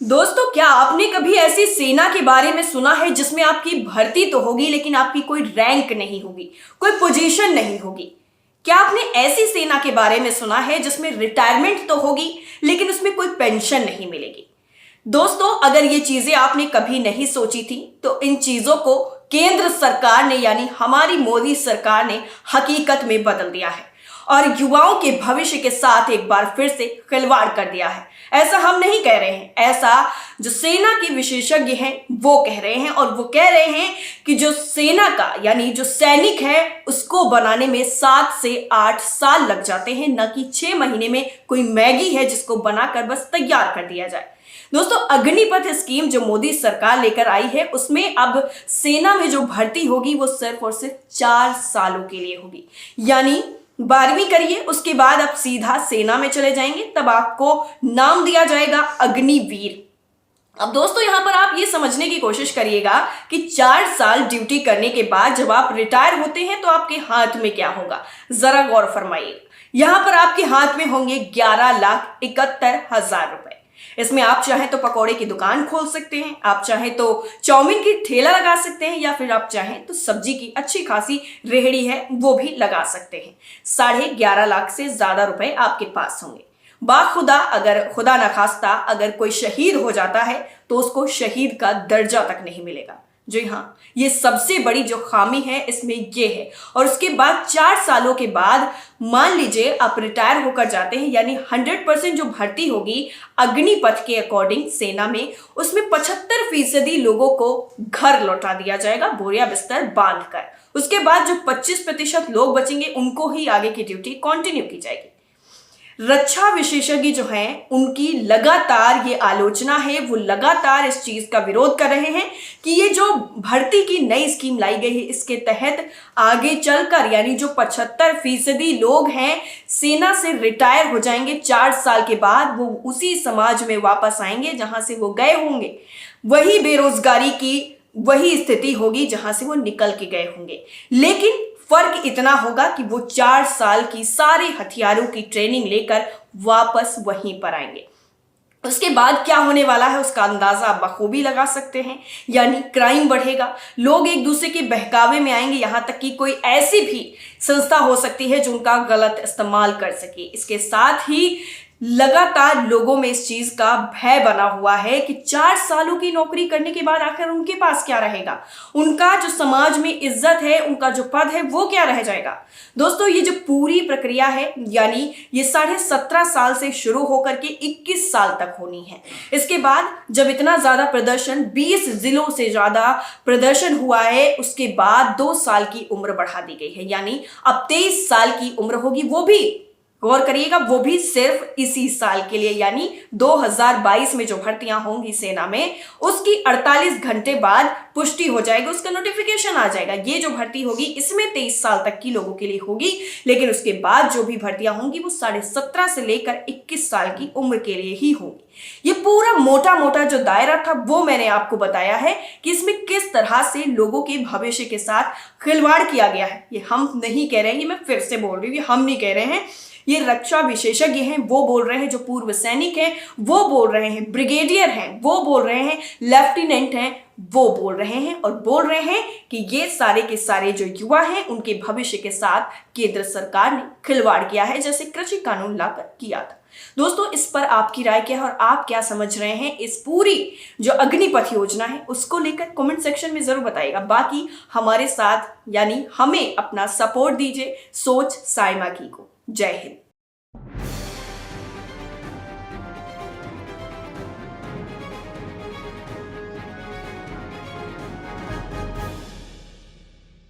दोस्तों, क्या आपने कभी ऐसी सेना के बारे में सुना है जिसमें आपकी भर्ती तो होगी लेकिन आपकी कोई रैंक नहीं होगी, कोई पोजीशन नहीं होगी? क्या आपने ऐसी सेना के बारे में सुना है जिसमें रिटायरमेंट तो होगी लेकिन उसमें कोई पेंशन नहीं मिलेगी? दोस्तों, अगर ये चीजें आपने कभी नहीं सोची थी तो इन चीजों को केंद्र सरकार ने यानी हमारी मोदी सरकार ने हकीकत में बदल दिया है और युवाओं के भविष्य के साथ एक बार फिर से खिलवाड़ कर दिया है। ऐसा हम नहीं कह रहे हैं, ऐसा जो सेना के विशेषज्ञ हैं वो कह रहे हैं। और वो कह रहे हैं कि जो सेना का यानी जो सैनिक है उसको बनाने में 7 से 8 साल लग जाते हैं, न कि 6 महीने में कोई मैगी है जिसको बनाकर बस तैयार कर दिया जाए। दोस्तों, अग्निपथ स्कीम जो मोदी सरकार लेकर आई है उसमें अब सेना में जो भर्ती होगी वो सिर्फ और सिर्फ 4 सालों के लिए होगी। यानी 12वीं करिए, उसके बाद आप सीधा सेना में चले जाएंगे, तब आपको नाम दिया जाएगा अग्निवीर। अब दोस्तों, यहां पर आप ये समझने की कोशिश करिएगा कि 4 साल ड्यूटी करने के बाद जब आप रिटायर होते हैं तो आपके हाथ में क्या होगा, जरा गौर फरमाइए। यहां पर आपके हाथ में होंगे 11,71,000 रुपए। इसमें आप चाहें तो पकौड़े की दुकान खोल सकते हैं, आप चाहें तो चाउमीन की ठेला लगा सकते हैं, या फिर आप चाहें तो सब्जी की अच्छी खासी रेहड़ी है वो भी लगा सकते हैं। 11.5 लाख से ज्यादा रुपए आपके पास होंगे। बाखुदा अगर खुदा न खास्ता अगर कोई शहीद हो जाता है तो उसको शहीद का दर्जा तक नहीं मिलेगा। जी हाँ, ये सबसे बड़ी जो खामी है इसमें ये है। और उसके बाद 4 सालों के बाद मान लीजिए आप रिटायर होकर जाते हैं, यानी 100% जो भर्ती होगी अग्निपथ के अकॉर्डिंग सेना में, उसमें 75% लोगों को घर लौटा दिया जाएगा बोरिया बिस्तर बांधकर। उसके बाद जो 25% लोग बचेंगे उनको ही आगे की ड्यूटी कंटिन्यू की जाएगी। रक्षा विशेषज्ञ जो हैं उनकी लगातार ये आलोचना है, वो लगातार इस चीज का विरोध कर रहे हैं कि ये जो भर्ती की नई स्कीम लाई गई है इसके तहत आगे चलकर यानी जो 75% लोग हैं सेना से रिटायर हो जाएंगे 4 साल के बाद, वो उसी समाज में वापस आएंगे जहां से वो गए होंगे। वही बेरोजगारी की वही स्थिति होगी जहां से वो निकल के गए होंगे। लेकिन फर्क इतना होगा कि वो 4 साल की सारे हथियारों की ट्रेनिंग लेकर वापस वहीं पर आएंगे। उसके बाद क्या होने वाला है उसका अंदाजा आप बखूबी लगा सकते हैं। यानी क्राइम बढ़ेगा, लोग एक दूसरे के बहकावे में आएंगे, यहां तक कि कोई ऐसी भी संस्था हो सकती है जो उनका गलत इस्तेमाल कर सके। इसके साथ ही लगातार लोगों में इस चीज का भय बना हुआ है कि 4 सालों की नौकरी करने के बाद आखिर उनके पास क्या रहेगा, उनका जो समाज में इज्जत है, उनका जो पद है वो क्या रह जाएगा। दोस्तों, ये जो पूरी प्रक्रिया है यानी ये 17.5 साल से शुरू होकर के 21 साल तक होनी है। इसके बाद जब इतना ज्यादा प्रदर्शन 20 जिलों से ज्यादा प्रदर्शन हुआ है उसके बाद 2 साल की उम्र बढ़ा दी गई है, यानी अब 23 साल की उम्र होगी। वो भी गौर करिएगा, वो भी सिर्फ इसी साल के लिए, यानी 2022 में जो भर्तियां होंगी सेना में उसकी 48 घंटे बाद पुष्टि हो जाएगी, उसका नोटिफिकेशन आ जाएगा। ये जो भर्ती होगी इसमें 23 साल तक की लोगों के लिए होगी, लेकिन उसके बाद जो भी भर्तियां होंगी वो 17.5 से लेकर 21 साल की उम्र के लिए ही होंगी। ये पूरा मोटा मोटा जो दायरा था वो मैंने आपको बताया है कि इसमें किस तरह से लोगों के भविष्य के साथ खिलवाड़ किया गया है। ये हम नहीं कह रहे हैं, ये मैं फिर से बोल रही हूँ, ये हम नहीं कह रहे हैं, ये रक्षा विशेषज्ञ हैं वो बोल रहे हैं, जो पूर्व सैनिक हैं वो बोल रहे हैं, ब्रिगेडियर हैं वो बोल रहे हैं, लेफ्टिनेंट हैं वो बोल रहे हैं, और बोल रहे हैं कि ये सारे के सारे जो युवा हैं उनके भविष्य के साथ केंद्र सरकार ने खिलवाड़ किया है, जैसे कृषि कानून लाकर किया था। दोस्तों, इस पर आपकी राय क्या है और आप क्या समझ रहे हैं इस पूरी जो अग्निपथ योजना है उसको लेकर कमेंट सेक्शन में जरूर बताइएगा। बाकी हमारे साथ यानी हमें अपना सपोर्ट दीजिए सोच साइमा की को। जय हिंद।